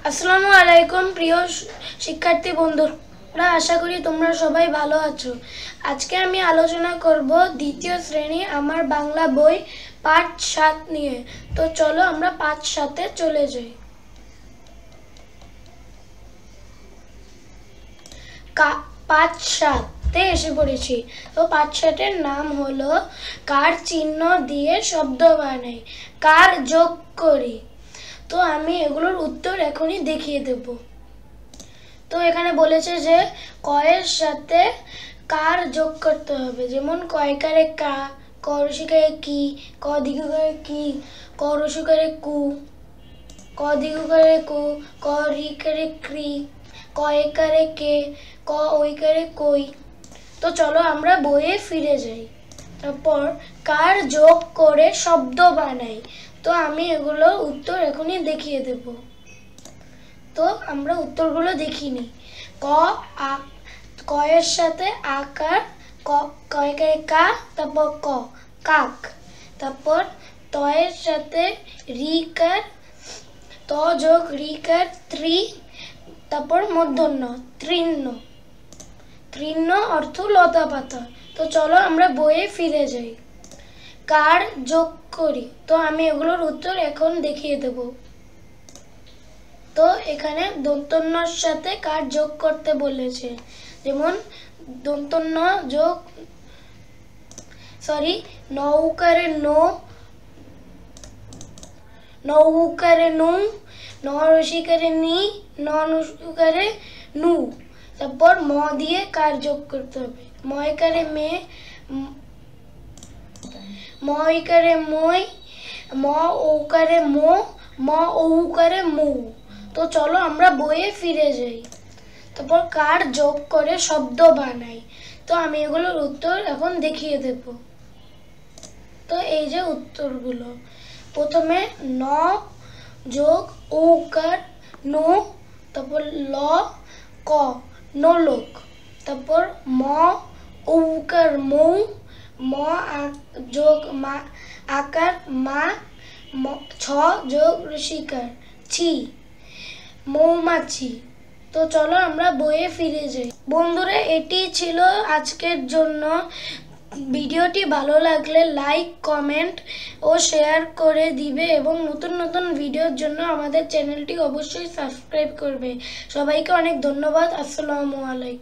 আসসালামু আলাইকুম প্রিয় শিক্ষার্থী বন্ধুরা, আশা করি তোমরা সবাই ভালো আছো। আজকে আমি আলোচনা করব দ্বিতীয় শ্রেণী আমার বাংলা বই পাঠ ৭ নিয়ে। তো চলো আমরা পাঠ ৭-এ চলে যাই। পাঠ ৭-তে এসে পড়েছি। তো পাঠ ৭-এর নাম হলো কার চিহ্ন দিয়ে শব্দ বানাই, কার যোগ করি। তো আমি এগুলোর উত্তর এখনই দেখিয়ে দেব। তো এখানে বলেছে যে কয়ের সাথে কার যোগ করতে হবে, যেমন কয়কারে কা, ক রসিকারে কি, ক দীর্ঘকারে কি, ক রসিকারে কু, ক দীর্ঘকারে কু, ক রিকারে ক্রি, ক একারে কে, ক ওইকারে কই। তো চলো আমরা বইয়ে ফিরে যাই। তারপর কার যোগ করে শব্দ বানাই। তো আমি এগুলো উত্তর এখনই দেখিয়ে দেব। তো আমরা উত্তরগুলো দেখিনি। ক এর সাথে আকার, কয়কারে কা, তারপর ক কাক। তারপর ত এর সাথে রিকার, ত যোগ রিকার ত্রি। তারপর মূর্ধন্য তৃণ্য, তৃণ্য অর্থ লতা পাতা। তো চলো আমরা বইয়ে ফিরে যাই। কার যোগ করি। তো আমি এগুলোর উত্তর এখন দেখিয়ে দেব। তো এখানে দন্তন্যর সাথে কার যোগ করতে বলেছে, যেমন দন্তন্য যোগ নৌকারে নো, নৌকারে নু, নরসিকারে নি, ননুকারে নু। তারপর ম দিয়ে কার যোগ করতে হবে, ময়কারে মে, ময়কারে মই, ম ঔকারে মো, ম ঔকারে মু। তো চলো আমরা বইয়ে ফিরে যাই। তারপর কার যোগ করে শব্দ বানাই। তো আমি এগুলোর উত্তর এখন দেখিয়ে দেব। তো এই যে উত্তরগুলো, প্রথমে ন যোগ ঔকার নো, তারপর ল ক নোলক, তারপর ম ঔকার মৌ, ম যোগ মা আকার মা, ছ যোগ ঋষিকার ছি, মৌমাছি। তো চলো আমরা বইয়ে ফিরে যাই। বন্ধুরা, এটি ছিল আজকের জন্য। ভিডিওটি ভালো লাগলে লাইক, কমেন্ট ও শেয়ার করে দিবে এবং নতুন নতুন ভিডিওর জন্য আমাদের চ্যানেলটি অবশ্যই সাবস্ক্রাইব করবে। সবাইকে অনেক ধন্যবাদ। আসসালামু আলাইকুম।